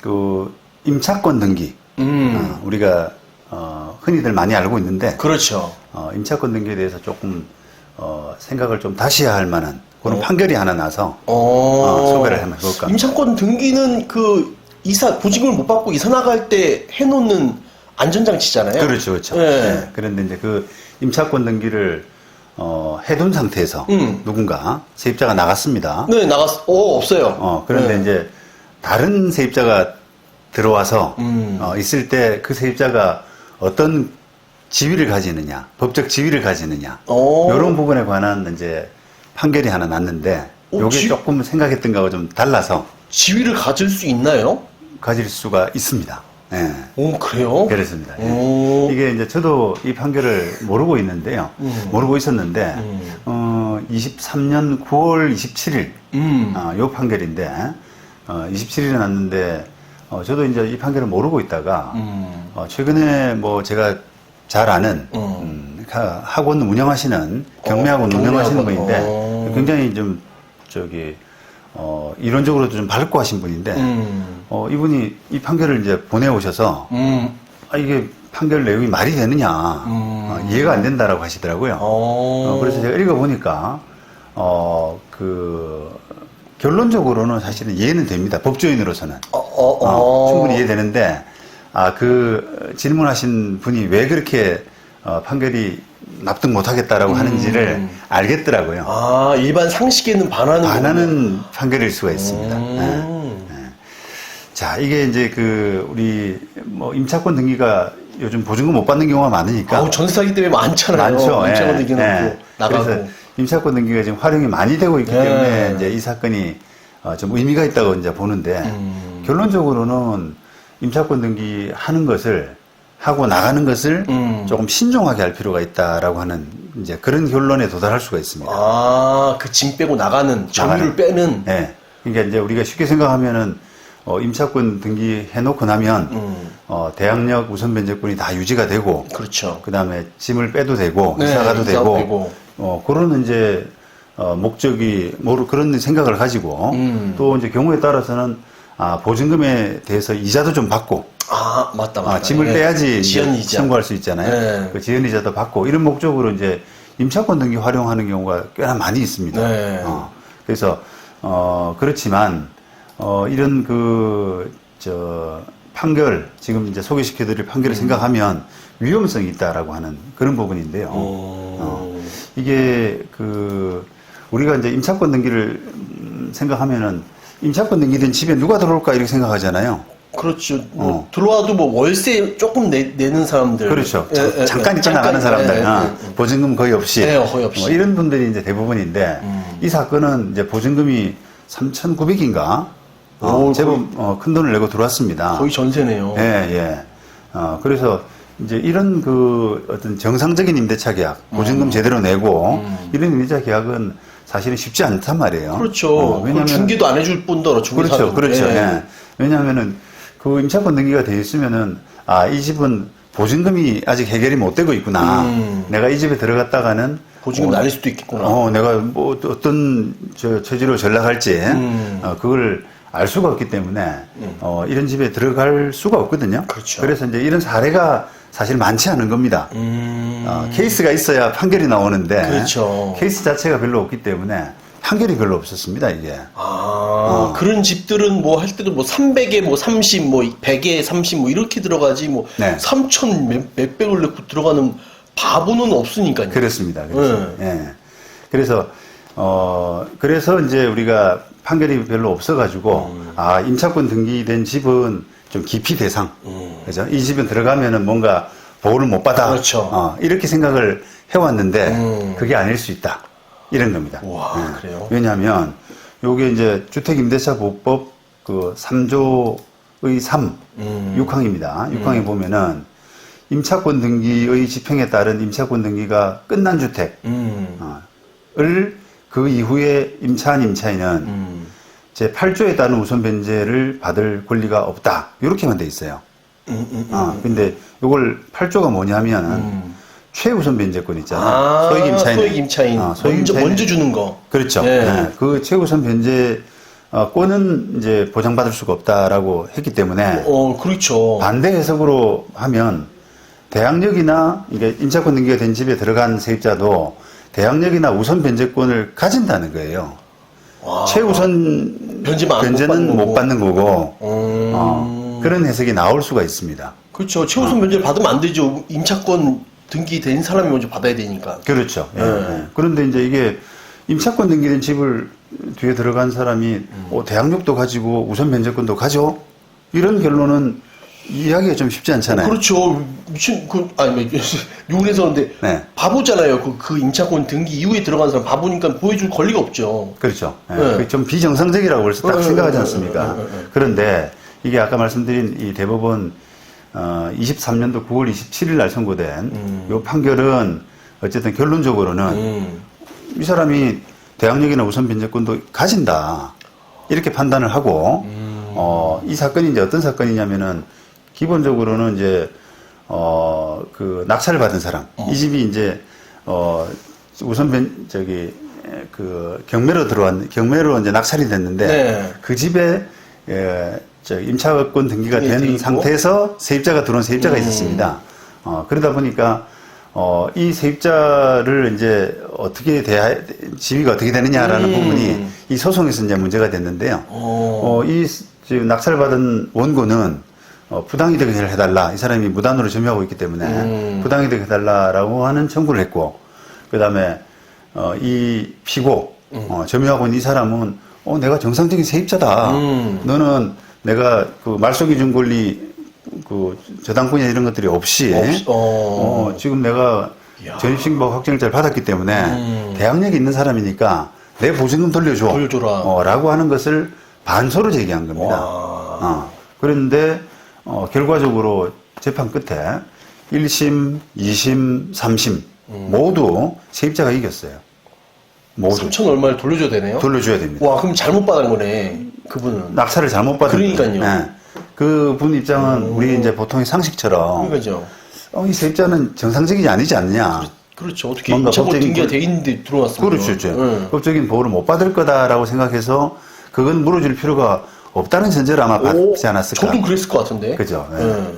그 임차권 등기 우리가 흔히들 많이 알고 있는데 그렇죠. 임차권 등기에 대해서 조금 생각을 좀 다시 해야 할 만한 그런 판결이 하나 나서 소개를 해볼까 합니다. 임차권 등기는 그 보증금을 못 받고 이사 나갈 때 해놓는 안전장치잖아요. 그렇죠, 그렇죠. 예. 네. 그런데 이제 그 임차권 등기를 해둔 상태에서 누군가 세입자가 나갔습니다. 네, 없어요. 그런데 네. 이제 다른 세입자가 들어와서 있을 때 그 세입자가 어떤 지위를 가지느냐, 법적 지위를 가지느냐, 이런 부분에 관한 이제 판결이 하나 났는데, 요게 조금 생각했던 거하고 좀 달라서. 지위를 가질 수 있나요? 가질 수가 있습니다. 예. 오, 그래요? 그렇습니다. 예. 이게 이제 저도 이 판결을 모르고 있는데요. 모르고 있었는데, 23년 9월 27일, 요 판결인데, 27일에 났는데, 저도 이제 이 판결을 모르고 있다가, 최근에 뭐 제가 잘 아는, 학원 운영하시는, 경매학원 운영하시는 분인데, 굉장히 좀, 이론적으로도 좀 밝고 하신 분인데, 이분이 이 판결을 이제 보내오셔서, 이게 판결 내용이 말이 되느냐, 이해가 안 된다라고 하시더라고요. 그래서 제가 읽어보니까, 결론적으로는 사실은 이해는 됩니다. 법조인으로서는. 충분히 이해되는데, 그 질문하신 분이 왜 그렇게 판결이 납득 못하겠다라고 하는지를 알겠더라고요. 일반 상식에는 반하는 판결일 수가 있습니다. 자, 이게 이제 우리 임차권 등기가 요즘 보증금 못 받는 경우가 많으니까. 전세 사기 때문에 많잖아요. 많죠. 임차권 등기 놓고 나가고. 그래서 임차권 등기가 지금 활용이 많이 되고 있기 때문에 이제 이 사건이 좀 의미가 있다고 이제 보는데 결론적으로는 임차권 등기 하고 나가는 것을 조금 신중하게 할 필요가 있다라고 하는 이제 그런 결론에 도달할 수가 있습니다. 그 짐 빼고 나가는, 점유를 빼는. 네. 그러니까 이제 우리가 쉽게 생각하면은 임차권 등기 해놓고 나면 대항력 우선 변제권이 다 유지가 되고, 그렇죠. 그 다음에 짐을 빼도 되고 이사 가도 되고 그런 이제 목적이 그런 생각을 가지고 또 이제 경우에 따라서는 보증금에 대해서 이자도 좀 받고. 맞다. 짐을 빼야지 지연이자 청구할 수 있잖아요. 그 지연이자도 받고 이런 목적으로 이제 임차권 등기 활용하는 경우가 꽤나 많이 있습니다. 그래서 그렇지만 이런 판결 지금 이제 소개시켜드릴 판결을 생각하면 위험성이 있다라고 하는 그런 부분인데요. 이게 우리가 이제 임차권 등기를 생각하면은 임차권 등기된 집에 누가 들어올까 이렇게 생각하잖아요. 그렇죠. 들어와도 월세 조금 내는 사람들. 그렇죠. 잠깐 있다 나가는 사람들. 보증금 거의 없이. 거의 없이. 이런 분들이 이제 대부분인데, 이 사건은 이제 보증금이 3,900인가? 제법 큰 돈을 내고 들어왔습니다. 거의 전세네요. 예. 그래서 이제 이런 어떤 정상적인 임대차 계약, 보증금 제대로 내고, 이런 임대차 계약은 사실은 쉽지 않단 말이에요. 그렇죠. 왜냐면 중개도 안 해줄 뿐더러 중개사도. 그렇죠. 예. 왜냐하면은 임차권 등기가 돼 있으면은 이 집은 보증금이 아직 해결이 못 되고 있구나. 내가 이 집에 들어갔다가는 보증금 날릴 수도 있겠구나. 내가 뭐 어떤 처지로 전락할지 그걸 알 수가 없기 때문에 이런 집에 들어갈 수가 없거든요. 그렇죠. 그래서 이제 이런 사례가 사실 많지 않은 겁니다. 케이스가 있어야 판결이 나오는데 그렇죠. 케이스 자체가 별로 없기 때문에 판결이 별로 없었습니다, 이게. 그런 집들은 뭐 할 때도 300에 30, 100에 30 이렇게 들어가지 3천 몇백을 넣고 들어가는 바보는 없으니까요. 그렇습니다. 예. 그래서 이제 우리가 판결이 별로 없어가지고, 임차권 등기된 집은 좀 기피 대상. 그죠? 이 집은 들어가면은 뭔가 보호를 못 받아. 그렇죠. 이렇게 생각을 해왔는데, 그게 아닐 수 있다. 이런 겁니다. 그래요? 왜냐하면 요게 이제 주택임대차보호법 3조의 3, 6항입니다. 6항에 보면은 임차권 등기의 집행에 따른 임차권 등기가 끝난 주택을 그 이후에 임차한 임차인은 제 8조에 따른 우선 변제를 받을 권리가 없다. 이렇게만 돼 있어요. 근데 요걸 8조가 뭐냐면은 최우선 변제권 있잖아요. 소액 임차인. 먼저 주는 거. 그렇죠. 그 최우선 변제 권은 이제 보장받을 수가 없다라고 했기 때문에 그렇죠. 반대 해석으로 하면 대항력이나 이게 임차권 등기가 된 집에 들어간 세입자도 대항력이나 우선 변제권을 가진다는 거예요. 최우선 변제는 못 받는 거고 그런 해석이 나올 수가 있습니다. 그렇죠. 최우선 변제를 받으면 안 되죠. 임차권 등기된 사람이 먼저 받아야 되니까. 그렇죠. 그런데 이제 이게 임차권 등기된 집을 뒤에 들어간 사람이 대항력도 가지고 우선 변제권도 가져? 이런 결론은 이해하기가 좀 쉽지 않잖아요. 그렇죠. 미친 욕해서 그런데 네. 바보잖아요. 그 임차권 등기 이후에 들어간 사람 바보니까 보여줄 권리가 없죠. 그렇죠. 네. 그게 좀 비정상적이라고 벌써 딱 생각하지 않습니까? 그런데 이게 아까 말씀드린 이 대법원 23년도 9월 27일 날 선고된 이 판결은 어쨌든 결론적으로는 이 사람이 대항력이나 우선 변제권도 가진다 이렇게 판단을 하고 이 사건이 이제 어떤 사건이냐면은 기본적으로는 이제 그 낙찰을 받은 사람 이 집이 이제 우선 경매로 이제 낙찰이 됐는데 네. 그 집에 임차권 등기가 된 상태에서 세입자가 들어온 세입자가 있었습니다. 그러다 보니까 이 세입자를 이제 지위가 어떻게 되느냐라는 부분이 이 소송에서 이제 문제가 됐는데요. 지금 낙찰받은 원고는 부당이득을 해달라. 이 사람이 무단으로 점유하고 있기 때문에 부당이득 해달라라고 하는 청구를 했고, 그 다음에 이 피고 점유하고 있는 이 사람은 내가 정상적인 세입자다. 너는 내가 그 말소기준 권리 그 저당권이나 이런 것들이 없이 지금 내가 전입신고 확정일자를 받았기 때문에 대항력이 있는 사람이니까 내 보증금 돌려줘라 라고 하는 것을 반소로 제기한 겁니다. 그런데 결과적으로 재판 끝에 1심, 2심, 3심 모두 세입자가 이겼어요. 모두. 3천 얼마를 돌려줘야 되네요? 돌려줘야 됩니다. 와, 그럼 잘못 받은 거네, 그분은. 낙찰을 잘못 받은 그러니까요. 네. 그분 입장은 우리 이제 보통의 상식처럼 그러니까요. 이 세입자는 정상적이지 아니지 않느냐. 그렇죠. 어떻게 뭔가 임차권 법적인 등기가 돼 있는데 들어왔으면. 그렇죠. 법적인 보호를 못 받을 거다라고 생각해서 그건 물어줄 필요가 없다는 전제를 아마 받지 않았을까. 저도 그랬을 것 같은데. 그죠.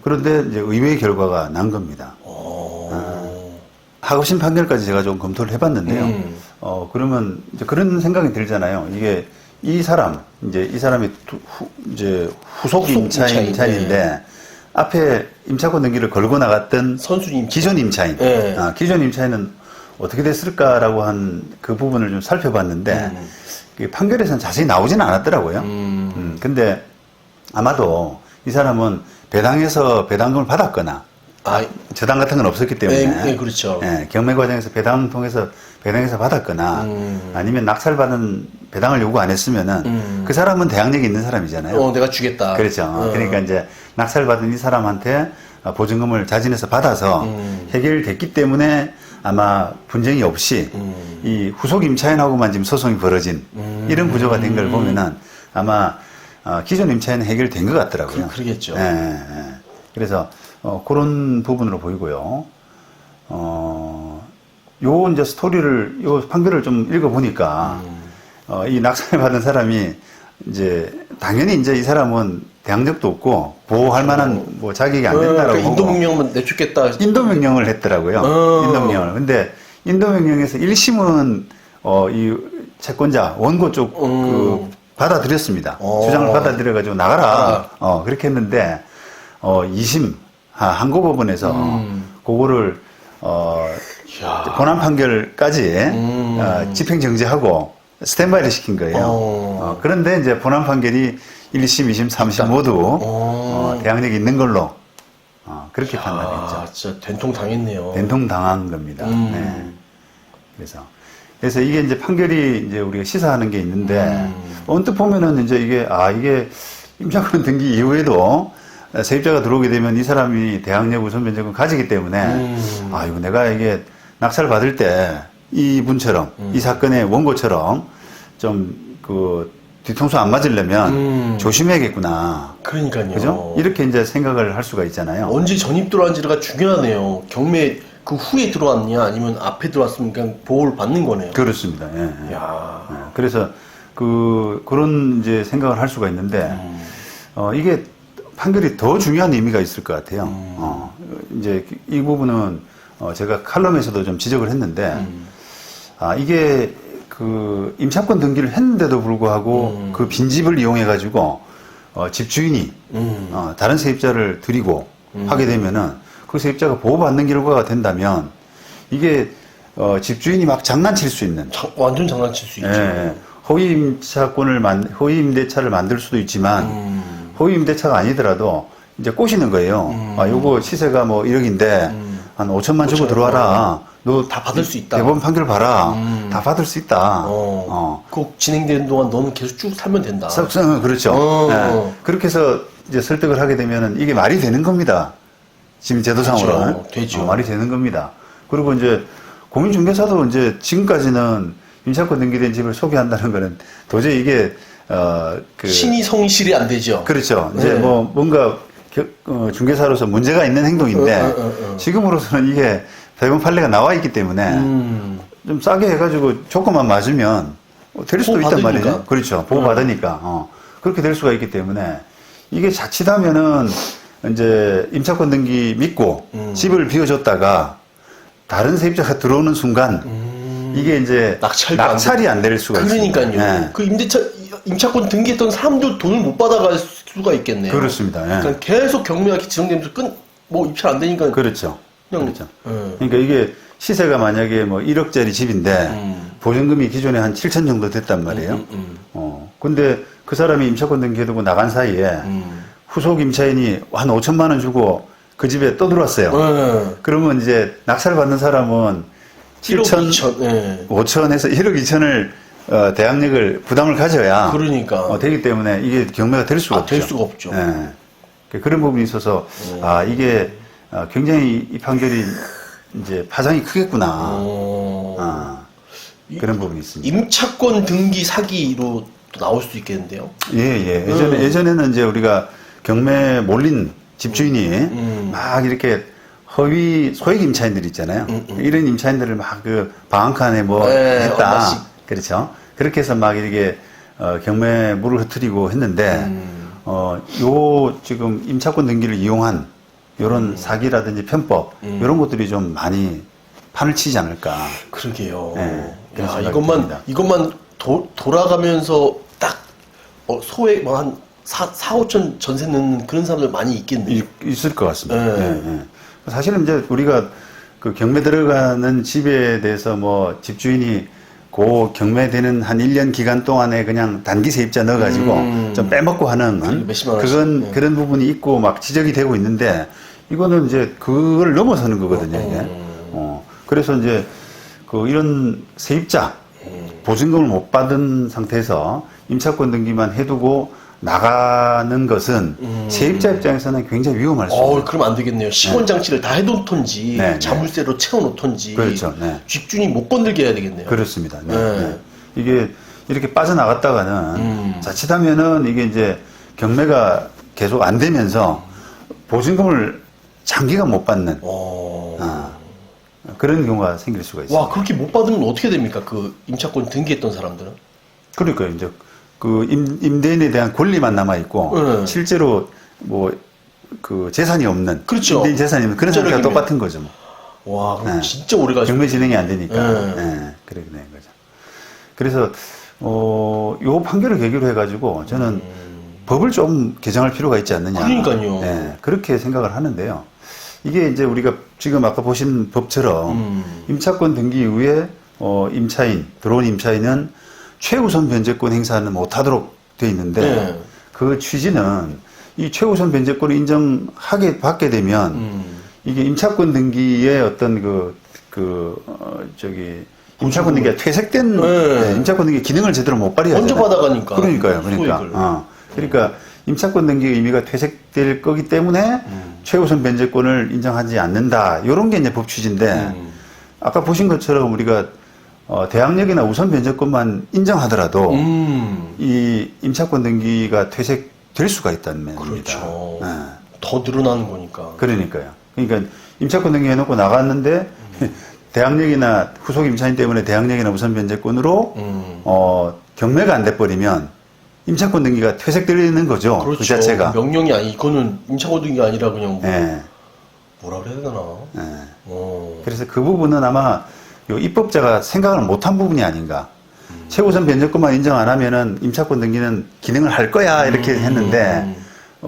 그런데 이제 의외의 결과가 난 겁니다. 하급심 판결까지 제가 좀 검토를 해봤는데요. 그러면 이제 그런 생각이 들잖아요. 이게 이 사람이 이제 후속 임차인인데 앞에 임차권 등기를 걸고 나갔던 기존 임차인, 기존 임차인은 어떻게 됐을까라고 한 그 부분을 좀 살펴봤는데 판결에서는 자세히 나오지는 않았더라고요. 근데 아마도 이 사람은 배당에서 배당금을 받았거나 저당 같은 건 없었기 때문에 그렇죠. 경매 과정에서 배당 통해서 배당해서 받았거나 아니면 낙찰받은 배당을 요구 안 했으면은 그 사람은 대항력이 있는 사람이잖아요. 내가 주겠다. 그렇죠. 그러니까 이제 낙찰받은 이 사람한테 보증금을 자진해서 받아서 해결됐기 때문에 아마 분쟁이 없이 이 후속 임차인하고만 지금 소송이 벌어진 이런 구조가 된 걸 보면은 아마 기존 임차인은 해결된 것 같더라고요. 그러겠죠. 그래서 그런 부분으로 보이고요. 요 이제 요 판결을 좀 읽어보니까 이 낙찰받은 사람이 이제 당연히 이제 이 사람은 대항력도 없고 보호할 만한 뭐 자격이 안 된다라고 그러니까 인도명령만 내쫓겠다. 인도명령을 했더라고요. 인도명령을. 근데 인도명령에서 1심은 이 채권자 원고 쪽 받아들였습니다. 주장을 받아들여가지고 나가라. 그렇게 했는데 2심 항고법원에서 그거를 본안 판결까지 집행정지하고 스탠바이를 시킨 거예요. 그런데 이제 본안 판결이 1심, 2심, 3심 모두 대항력이 있는 걸로 그렇게 판단했죠. 진짜 된통 당했네요. 된통 당한 겁니다. 네. 그래서 이게 이제 판결이 이제 우리가 시사하는 게 있는데 언뜻 보면은 이제 이게 임차권 등기 이후에도 세입자가 들어오게 되면 이 사람이 대항력 우선 변제권 가지기 때문에 이거 내가 이게 낙찰 받을 때 이분처럼 이 사건의 원고처럼 좀 그 뒤통수 안 맞으려면 조심해야겠구나. 그러니까요. 그죠? 이렇게 이제 생각을 할 수가 있잖아요. 언제 전입 들어왔는지가 중요하네요. 경매 그 후에 들어왔냐 아니면 앞에 들어왔으면 그냥 보호를 받는 거네요. 그렇습니다. 그래서 그런 이제 생각을 할 수가 있는데, 이게 판결이 더 중요한 의미가 있을 것 같아요. 이제 이 부분은 제가 칼럼에서도 좀 지적을 했는데, 이게 그 임차권 등기를 했는데도 불구하고 그 빈집을 이용해가지고 집주인이 다른 세입자를 들이고 하게 되면은 그 세입자가 보호받는 결과가 된다면 이게 집주인이 막 장난칠 수 있는 완전 장난칠 수 있죠. 예, 허위 임대차를 만들 수도 있지만 허위 임대차가 아니더라도 이제 꼬시는 거예요. 요거 시세가 뭐 1억인데 한 5천만 주고 들어와라. 너 다 받을 수 있다. 대법원 판결 봐라. 다 받을 수 있다. 그 진행되는 동안 너는 계속 쭉 살면 된다. 그렇죠. 예. 그렇게 해서 이제 설득을 하게 되면은 이게 말이 되는 겁니다. 지금 제도상으로는. 그렇죠. 되죠. 말이 되는 겁니다. 그리고 이제 공인중개사도 이제 지금까지는 임차권 등기된 집을 소개한다는 거는 도저히 이게, 신이 성실이 안 되죠. 그렇죠. 이제 뭐 뭔가 중개사로서 문제가 있는 행동인데 지금으로서는 이게 대법원 판례가 나와 있기 때문에 좀 싸게 해가지고 조건만 맞으면 될 수도 있단 말이죠. 그렇죠. 보호받으니까. 그렇게 될 수가 있기 때문에 이게 자칫하면은 이제 임차권 등기 믿고 집을 비워줬다가 다른 세입자가 들어오는 순간 이게 이제 낙찰이 안 될 수가 있습니다. 그러니까요. 그 임차권 등기했던 사람도 돈을 못 받아갈 수가 있겠네요. 그렇습니다. 그러니까 계속 경매가 지정되면서 뭐 입찰 안 되니까. 그렇죠. 그렇죠. 그러니까 이게 시세가 만약에 뭐 1억짜리 집인데 보증금이 기존에 한 7천 정도 됐단 말이에요. 근데 그 사람이 임차권 등기해두고 나간 사이에 후속 임차인이 한 5천만 원 주고 그 집에 또 들어왔어요. 그러면 이제 낙찰 받는 사람은 7천, 5천에서 1억 2천을 대항력을 부담을 가져야 그러니까 되기 때문에 이게 경매가 될 수가 없죠. 될 수가 없죠. 그런 부분이 있어서 이게 굉장히 이 판결이 이제 파장이 크겠구나. 그런 부분이 있습니다. 임차권 등기 사기로 또 나올 수도 있겠는데요. 예. 예전에는 이제 우리가 경매 몰린 집주인이 막 이렇게 허위 소액 임차인들 있잖아요. 이런 임차인들을 막 그 방한칸에 뭐 했다. 얼마씩. 그렇죠. 그렇게 해서 막 이렇게 경매 물을 흐트리고 했는데 요 지금 임차권 등기를 이용한 요런 사기라든지 편법 이런 것들이 좀 많이 판을 치지 않을까. 그러게요. 그런 야, 생각이 듭니다. 이것만 돌아가면서 딱 소액 뭐 한 4, 5천 전세 넣는 그런 사람들 많이 있겠네요. 있을 것 같습니다. 사실은 이제 우리가 그 경매 들어가는 집에 대해서 뭐 집주인이 그 경매되는 한 1년 기간 동안에 그냥 단기 세입자 넣어가지고 좀 빼먹고 하는 몇십만 원씩. 그런 부분이 있고 막 지적이 되고 있는데 이거는 이제 그걸 넘어서는 거거든요. 이게. 그래서 이제 그 이런 세입자 보증금을 못 받은 상태에서 임차권 등기만 해두고 나가는 것은 세입자 입장에서는 굉장히 위험할 수 있어요. 그럼 안 되겠네요. 시원 장치를 다 해놓던지 네, 자물쇠로 채워놓던지 그렇죠. 네. 집주인이 못 건들게 해야 되겠네요. 그렇습니다. 이게 이렇게 빠져나갔다가는 자칫하면은 이게 이제 경매가 계속 안 되면서 보증금을 장기간 못 받는 그런 경우가 생길 수가 있습니다. 와, 그렇게 못 받으면 어떻게 됩니까? 그 임차권 등기했던 사람들은? 그러니까 이제 그 임대인에 대한 권리만 남아 있고 실제로 뭐 그 재산이 없는 그렇죠. 임대인 재산이 없는 그런 상태가 똑같은 거죠. 와, 그럼 진짜 오래 가죠. 경매 진행이 안 되니까. 그렇게 된 거죠. 그래서 요 판결을 계기로 해가지고 저는 법을 좀 개정할 필요가 있지 않느냐. 그러니까요. 그렇게 생각을 하는데요. 이게 이제 우리가 지금 아까 보신 법처럼 임차권 등기 이후에 임차인 들어온 임차인은 최우선 변제권 행사는 못하도록 돼 있는데 그 취지는 이 최우선 변제권을 인정하게 받게 되면 이게 임차권 등기의 어떤 임차권 등기가 퇴색된 임차권 등기 기능을 제대로 못 발휘하잖아요. 먼저 받아가니까. 그러니까. 그러니까 임차권 등기의 의미가 퇴색될 거기 때문에 최우선 변제권을 인정하지 않는다. 이런 게 이제 법 취지인데 아까 보신 것처럼 우리가 대항력이나 우선 변제권만 인정하더라도 이 임차권 등기가 퇴색될 수가 있다는 면입니다. 그렇죠. 더 늘어나는 거니까. 그러니까요. 그러니까 임차권 등기 해놓고 나갔는데 대항력이나 후속 임차인 때문에 대항력이나 우선 변제권으로 경매가 안 돼버리면 임차권 등기가 퇴색되는 거죠. 그렇죠. 그 자체가. 명령이 아니 이거는 임차권 등기가 아니라 그냥 뭐 예. 뭐라 그래야 되나? 예. 그래서 그 부분은 아마 요 입법자가 생각을 못한 부분이 아닌가. 최우선 변제권만 인정 안 하면은 임차권 등기는 기능을 할 거야 이렇게 했는데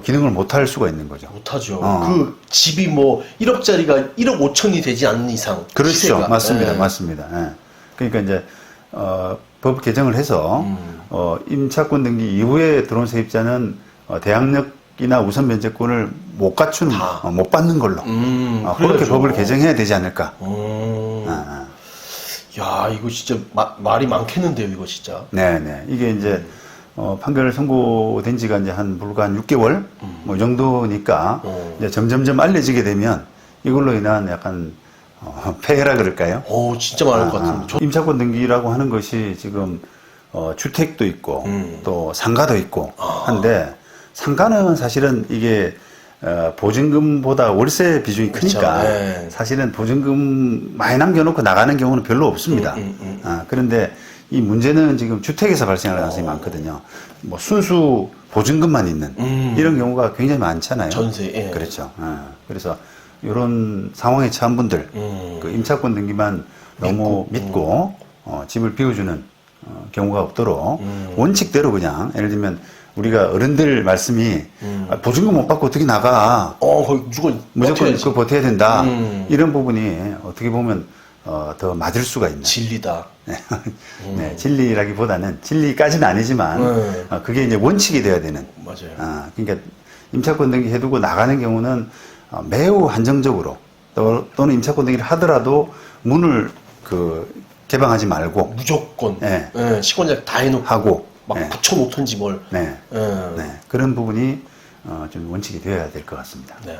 기능을 못 할 수가 있는 거죠. 못하죠. 그 집이 뭐 1억짜리가 1억 5천이 되지 않는 이상. 그렇죠. 시세가. 맞습니다. 예. 맞습니다. 예. 그러니까 이제 법 개정을 해서 임차권 등기 이후에 들어온 세입자는 대항력이나 우선 변제권을 못 갖추는 못 받는 걸로 그렇게 그래야죠. 법을 개정해야 되지 않을까. 야, 이거 진짜 말이 많겠는데요, 이거 진짜. 네네. 이게 이제 판결 선고된 지가 이제 불과 한 6개월 뭐 이 정도니까 이제 점점점 알려지게 되면 이걸로 인한 약간 폐해라 그럴까요? 진짜 많을 것 같은데. 임차권 등기라고 하는 것이 지금 주택도 있고 또 상가도 있고 한데 상가는 사실은 이게 보증금보다 월세 비중이 크니까 네. 사실은 보증금 많이 남겨놓고 나가는 경우는 별로 없습니다. 그런데 이 문제는 지금 주택에서 발생하는 가능성이 많거든요. 뭐 순수 보증금만 있는 이런 경우가 굉장히 많잖아요. 전세. 예. 그렇죠. 그래서 이런 상황에 처한 분들 그 임차권 등기만 너무 믿고 집을 비워주는 경우가 없도록 원칙대로 그냥 예를 들면 우리가 어른들 말씀이 보증금 못 받고 어떻게 나가 거의 무조건 그 버텨야 된다 이런 부분이 어떻게 보면 더 맞을 수가 있는 진리다. 네, 진리라기보다는 진리까지는 아니지만 그게 이제 원칙이 돼야 되는 맞아요. 그러니까 임차권 등기 해두고 나가는 경우는 매우 한정적으로 또는 임차권 등기를 하더라도 문을 개방하지 말고 무조건 네. 시권자 다 해놓고 하고 막 네. 붙여놓던지 뭘. 네. 네. 그런 부분이 좀 원칙이 되어야 될 것 같습니다. 네.